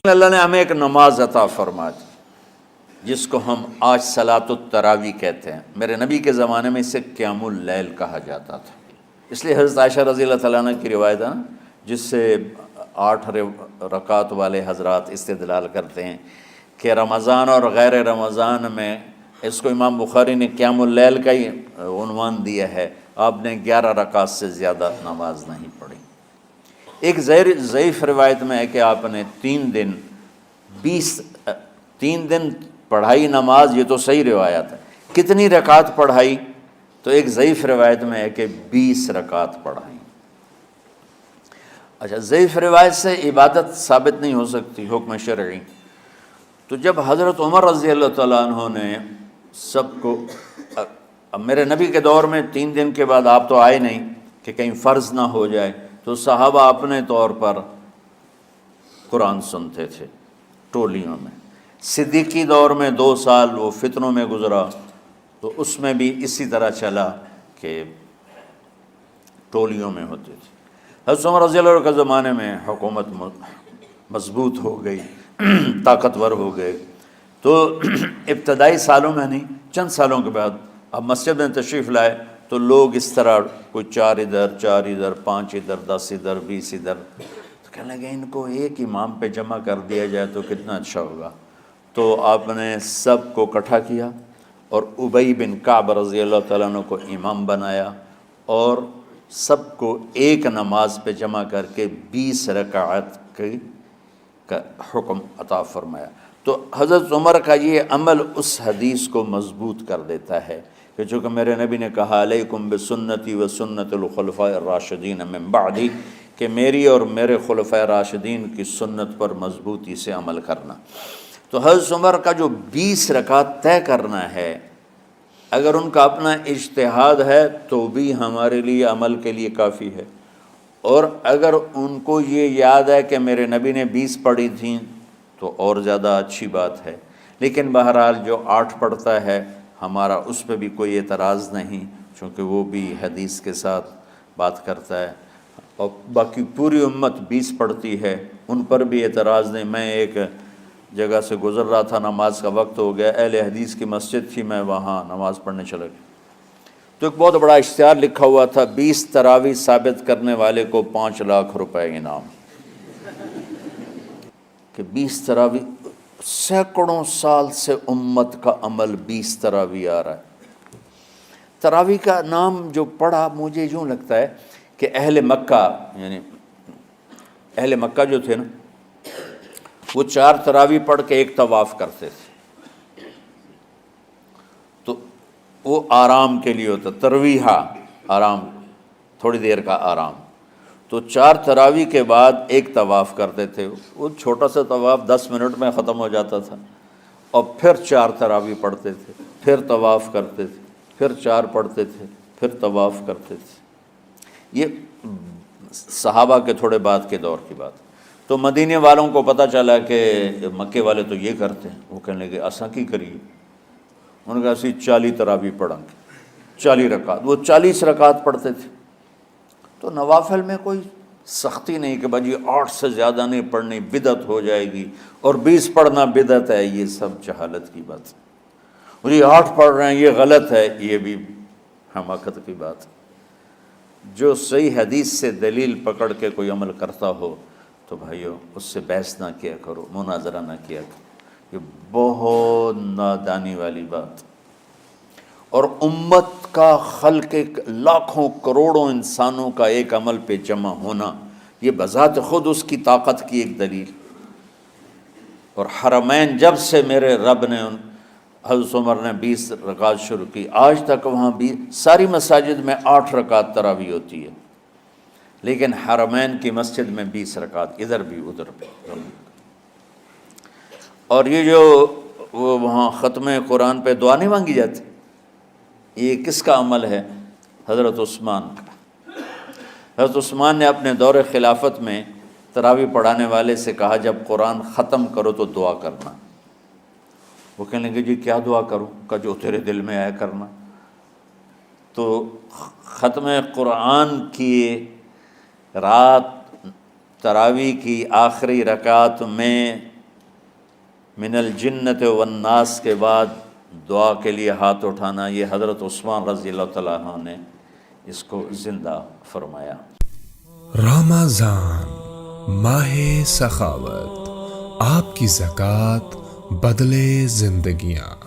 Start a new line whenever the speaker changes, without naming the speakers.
اللہ نے ہمیں ایک نماز عطا فرما دی جس کو ہم آج صلاۃ التراویح کہتے ہیں۔ میرے نبی کے زمانے میں اسے قیام اللیل کہا جاتا تھا، اس لیے حضرت عائشہ رضی اللہ تعالیٰ عنہ کی روایت ہے جس سے 8 رکعت والے حضرات استدلال کرتے ہیں کہ رمضان اور غیر رمضان میں اس کو امام بخاری نے قیام اللیل کا ہی عنوان دیا ہے۔ آپ نے 11 رکعت سے زیادہ نماز نہیں پڑھی۔ ایک ضعیف روایت میں ہے کہ آپ نے 3 دن پڑھائی نماز، یہ تو صحیح روایت ہے۔ کتنی رکعت پڑھائی؟ تو ایک ضعیف روایت میں ہے کہ 20 رکعت پڑھائی۔ اچھا، ضعیف روایت سے عبادت ثابت نہیں ہو سکتی حکم شرعی۔ تو جب حضرت عمر رضی اللہ تعالیٰ عنہ نے سب کو، اب میرے نبی کے دور میں 3 دن کے بعد آپ تو آئے نہیں کہ کہیں فرض نہ ہو جائے، تو صحابہ اپنے طور پر قرآن سنتے تھے ٹولیوں میں۔ صدیقی دور میں 2 سال وہ فتنوں میں گزرا، تو اس میں بھی اسی طرح چلا کہ ٹولیوں میں ہوتے تھے۔ حضرت عمر رضی اللہ عنہ کے زمانے میں حکومت مضبوط ہو گئی، طاقتور ہو گئے، تو ابتدائی سالوں میں نہیں، چند سالوں کے بعد اب مسجد میں تشریف لائے تو لوگ اس طرح کوئی 4 ادھر 4 ادھر 5 ادھر 10 ادھر 20 ادھر، تو کہنے لگے ان کو ایک امام پہ جمع کر دیا جائے تو کتنا اچھا ہوگا۔ تو آپ نے سب کو اکٹھا کیا اور ابی بن کعب رضی اللہ تعالیٰ عنہ کو امام بنایا اور سب کو ایک نماز پہ جمع کر کے 20 رکعت کا حکم عطا فرمایا۔ تو حضرت عمر کا یہ عمل اس حدیث کو مضبوط کر دیتا ہے کہ چونکہ میرے نبی نے کہا علیکم بسنتی و سنت الخلفاء الراشدین من بعدی، کہ میری اور میرے خلفاء راشدین کی سنت پر مضبوطی سے عمل کرنا۔ تو حضرت عمر کا جو 20 رکعت طے کرنا ہے، اگر ان کا اپنا اجتہاد ہے تو بھی ہمارے لیے عمل کے لیے کافی ہے، اور اگر ان کو یہ یاد ہے کہ میرے نبی نے 20 پڑھی تھیں تو اور زیادہ اچھی بات ہے۔ لیکن بہرحال جو 8 پڑھتا ہے ہمارا اس پہ بھی کوئی اعتراض نہیں، چونکہ وہ بھی حدیث کے ساتھ بات کرتا ہے، اور باقی پوری امت 20 پڑھتی ہے، ان پر بھی اعتراض نہیں۔ میں ایک جگہ سے گزر رہا تھا، نماز کا وقت ہو گیا، اہل حدیث کی مسجد تھی، میں وہاں نماز پڑھنے چلا گیا تو ایک بہت بڑا اشتہار لکھا ہوا تھا، 20 تراویح ثابت کرنے والے کو 5 لاکھ روپے انعام۔ کہ 20 تراویح، سینکڑوں سال سے امت کا عمل 20 تراویح آ رہا ہے۔ تراویح کا نام جو پڑھا مجھے یوں لگتا ہے کہ اہل مکہ، یعنی اہل مکہ جو تھے نا، وہ 4 تراویح پڑھ کے ایک طواف کرتے تھے، تو وہ آرام کے لیے ہوتا، ترویحہ آرام، تھوڑی دیر کا آرام۔ تو 4 تراویح کے بعد ایک طواف کرتے تھے، وہ چھوٹا سا طواف 10 منٹ میں ختم ہو جاتا تھا، اور پھر 4 تراویح پڑھتے تھے، پھر طواف کرتے تھے، پھر 4 پڑھتے تھے، پھر طواف کرتے تھے۔ یہ صحابہ کے تھوڑے بعد کے دور کی بات۔ تو مدینے والوں کو پتہ چلا کہ مکے والے تو یہ کرتے ہیں، وہ کہنے لگے اساں کی کریے؟ انہوں نے کہا اسی 40 تراویح پڑھیں گے، 40 رکعت، وہ 40 رکعت پڑھتے تھے۔ تو نوافل میں کوئی سختی نہیں کہ بھائی 8 سے زیادہ نہیں پڑھنی، بدعت ہو جائے گی، اور 20 پڑھنا بدعت ہے، یہ سب جہالت کی بات ہے۔ اور یہ 8 پڑھ رہے ہیں یہ غلط ہے، یہ بھی حماقت کی بات ہے۔ جو صحیح حدیث سے دلیل پکڑ کے کوئی عمل کرتا ہو تو بھائیو اس سے بحث نہ کیا کرو، مناظرہ نہ کیا کرو، یہ بہت نادانی والی بات۔ اور امت کا خلق، لاکھوں کروڑوں انسانوں کا ایک عمل پہ جمع ہونا، یہ بذات خود اس کی طاقت کی ایک دلیل۔ اور حرمین جب سے میرے رب نے، حضرت عمر نے 20 رکعت شروع کی، آج تک وہاں بھی ساری مساجد میں 8 رکعت تراویح ہوتی ہے، لیکن حرمین کی مسجد میں 20 رکعت، ادھر بھی ادھر بھی۔ اور یہ جو وہ وہاں ختم قرآن پہ دعا نہیں مانگی جاتی، یہ کس کا عمل ہے؟ حضرت عثمان کا۔ حضرت عثمان نے اپنے دور خلافت میں تراویح پڑھانے والے سے کہا جب قرآن ختم کرو تو دعا کرنا۔ وہ کہنے لگے جی کیا دعا کروں؟ کہ جو تیرے دل میں آیا کرنا۔ تو ختم قرآن کی رات تراویح کی آخری رکعت میں من الجنت والناس کے بعد دعا کے لیے ہاتھ اٹھانا، یہ حضرت عثمان رضی اللہ تعالیٰ عنہ نے اس کو زندہ فرمایا۔
رمضان ماہ سخاوت، آپ کی زکوٰۃ بدلے زندگیاں۔